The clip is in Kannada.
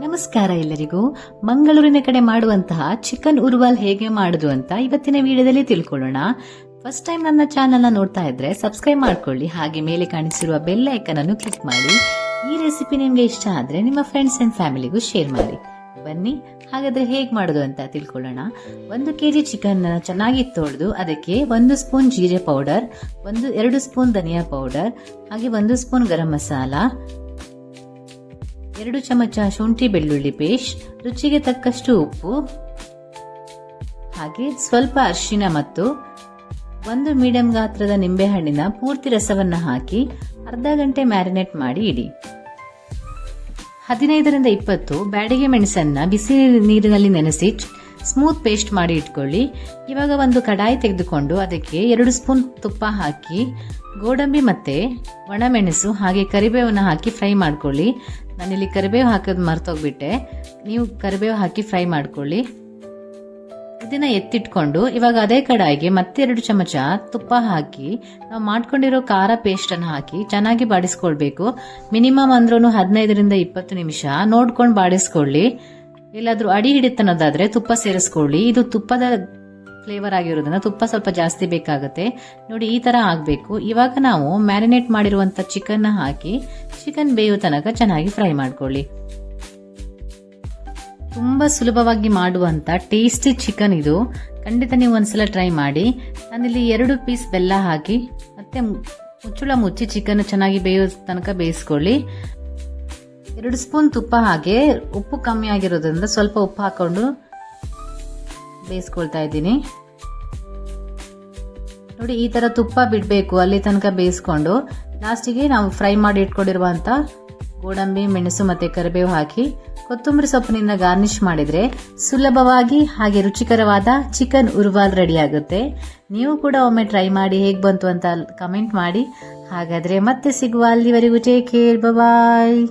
ನಮಸ್ಕಾರ ಎಲ್ಲರಿಗೂ. ಮಂಗಳೂರಿನ ಕಡೆ ಮಾಡುವಂತಹ ಚಿಕನ್ ಉರ್ವಾಲ್ ಹೇಗೆ ಮಾಡುದು ಅಂತ ಇವತ್ತಿನ ವಿಡಿಯೋದಲ್ಲಿ ತಿಳ್ಕೊಳ್ಳೋಣ. ಫಸ್ಟ್ ಟೈಮ್ ನನ್ನ ಚಾನೆಲ್ ನ ನೋಡ್ತಾ ಇದ್ರೆ ಸಬ್ಸ್ಕ್ರೈಬ್ ಮಾಡ್ಕೊಳ್ಳಿ, ಹಾಗೆ ಮೇಲೆ ಕಾಣಿಸಿರುವ ಬೆಲ್ ಐಕನ್ ಅನ್ನು ಕ್ಲಿಕ್ ಮಾಡಿ. ಈ ರೆಸಿಪಿ ನಿಮ್ಗೆ ಇಷ್ಟ ಆದ್ರೆ ನಿಮ್ಮ ಫ್ರೆಂಡ್ಸ್ ಅಂಡ್ ಫ್ಯಾಮಿಲಿಗೂ ಶೇರ್ ಮಾಡಿ. ಬನ್ನಿ ಹಾಗಾದ್ರೆ ಹೇಗೆ ಮಾಡೋದು ಅಂತ ತಿಳ್ಕೊಳ್ಳೋಣ. 1 kg ಚಿಕನ್ ಚೆನ್ನಾಗಿ ತೊಳೆದು ಅದಕ್ಕೆ 1 ಸ್ಪೂನ್ ಜೀರೆ ಪೌಡರ್, 2 ಸ್ಪೂನ್ ಧನಿಯಾ ಪೌಡರ್, ಹಾಗೆ 1 ಸ್ಪೂನ್ ಗರಂ ಮಸಾಲ, 2 ಚಮಚ ಶುಂಠಿ ಬೆಳ್ಳುಳ್ಳಿ ಪೇಸ್ಟ್, ರುಚಿಗೆ ತಕ್ಕಷ್ಟು ಉಪ್ಪು, ಹಾಗೆ ಸ್ವಲ್ಪ ಅರಿಶಿನ ಮತ್ತು 1 ಮೀಡಿಯಂ ಗಾತ್ರದ ನಿಂಬೆಹಣ್ಣಿನ ಪೂರ್ತಿ ರಸವನ್ನ ಹಾಕಿ ಅರ್ಧ ಗಂಟೆ ಮ್ಯಾರಿನೇಟ್ ಮಾಡಿ ಇಡಿ. 15 ರಿಂದ 20 ಬ್ಯಾಡಿಗೆ ಮೆಣಸನ್ನ ಬಿಸಿ ನೀರಿನಲ್ಲಿ ನೆನೆಸಿ ಸ್ಮೂತ್ ಪೇಸ್ಟ್ ಮಾಡಿ ಇಟ್ಕೊಳ್ಳಿ. ಇವಾಗ ಒಂದು ಕಡಾಯಿ ತೆಗೆದುಕೊಂಡು ಅದಕ್ಕೆ 2 ಸ್ಪೂನ್ ತುಪ್ಪ ಹಾಕಿ ಗೋಡಂಬಿ ಮತ್ತೆ ಒಣಮೆಣಸು ಹಾಗೆ ಕರಿಬೇವನ್ನ ಹಾಕಿ ಫ್ರೈ ಮಾಡ್ಕೊಳ್ಳಿ. ನಾನಿಲ್ಲಿ ಕರಿಬೇವು ಹಾಕೋದು ಮರ್ತೋಗ್ಬಿಟ್ಟೆ, ನೀವು ಕರಿಬೇವು ಹಾಕಿ ಫ್ರೈ ಮಾಡ್ಕೊಳ್ಳಿ. ಇದನ್ನ ಎತ್ತಿಟ್ಕೊಂಡು ಇವಾಗ ಅದೇ ಕಡಾಯಿಗೆ ಮತ್ತೆ 2 ಚಮಚ ತುಪ್ಪ ಹಾಕಿ ನಾವು ಮಾಡ್ಕೊಂಡಿರೋ ಖಾರ ಪೇಸ್ಟ್ ಅನ್ನು ಹಾಕಿ ಚೆನ್ನಾಗಿ ಬಾಡಿಸ್ಕೊಳ್ಬೇಕು. ಮಿನಿಮಮ್ ಅಂದ್ರೂ 15 ರಿಂದ 20 ನಿಮಿಷ ನೋಡ್ಕೊಂಡು ಬಾಡಿಸ್ಕೊಳ್ಳಿ. ಎಲ್ಲಾದ್ರೂ ಅಡಿ ಹಿಡಿತನ್ನೋದಾದ್ರೆ ತುಪ್ಪ ಸೇರಿಸ್ಕೊಳ್ಳಿ. ಇದು ತುಪ್ಪದ ಫ್ಲೇವರ್ ಆಗಿರೋದ್ರಿಂದ ತುಪ್ಪ ಸ್ವಲ್ಪ ಜಾಸ್ತಿ ಬೇಕಾಗುತ್ತೆ. ನೋಡಿ ಈ ತರ ಆಗ್ಬೇಕು. ಇವಾಗ ನಾವು ಮ್ಯಾರಿನೇಟ್ ಮಾಡಿರುವಂತ ಚಿಕನ್ ಹಾಕಿ ಚಿಕನ್ ಬೇಯೋ ತನಕ ಚೆನ್ನಾಗಿ ಫ್ರೈ ಮಾಡ್ಕೊಳ್ಳಿ. ತುಂಬಾ ಸುಲಭವಾಗಿ ಮಾಡುವಂತ ಟೇಸ್ಟಿ ಚಿಕನ್ ಇದು, ಖಂಡಿತ ನೀವು ಒಂದ್ಸಲ ಟ್ರೈ ಮಾಡಿ. ನಾನಿಲ್ಲಿ 2 ಪೀಸ್ ಬೆಲ್ಲ ಹಾಕಿ ಮತ್ತೆ ಮುಚ್ಚಳ ಮುಚ್ಚಿ ಚಿಕನ್ ಚೆನ್ನಾಗಿ ಬೇಯೋ ತನಕ ಬೇಯಿಸ್ಕೊಳ್ಳಿ. 2 ಸ್ಪೂನ್ ತುಪ್ಪ ಹಾಗೆ ಉಪ್ಪು ಕಮ್ಮಿ ಆಗಿರೋದ್ರಿಂದ ಸ್ವಲ್ಪ ಉಪ್ಪು ಹಾಕೊಂಡು ಬೇಯಿಸ್ಕೊಳ್ತಾ ಇದ್ದೀನಿ. ನೋಡಿ ಈ ತರ ತುಪ್ಪ ಬಿಡ್ಬೇಕು, ಅಲ್ಲಿ ತನಕ ಬೇಯಿಸ್ಕೊಂಡು ಲಾಸ್ಟಿಗೆ ನಾವು ಫ್ರೈ ಮಾಡಿ ಇಟ್ಕೊಂಡಿರುವಂತ ಗೋಡಂಬಿ, ಮೆಣಸು ಮತ್ತೆ ಕರಿಬೇವು ಹಾಕಿ ಕೊತ್ತಂಬರಿ ಸೊಪ್ಪಿನಿಂದ ಗಾರ್ನಿಶ್ ಮಾಡಿದ್ರೆ ಸುಲಭವಾಗಿ ಹಾಗೆ ರುಚಿಕರವಾದ ಚಿಕನ್ ಉರ್ವಾಲ್ ರೆಡಿ ಆಗುತ್ತೆ. ನೀವು ಕೂಡ ಒಮ್ಮೆ ಟ್ರೈ ಮಾಡಿ ಹೇಗ್ ಬಂತು ಅಂತ ಕಮೆಂಟ್ ಮಾಡಿ. ಹಾಗಾದ್ರೆ ಮತ್ತೆ ಸಿಗುವ, ಅಲ್ಲಿವರೆಗೂ ಟೇಕ್ ಕೇರ್, ಬಾಯ್.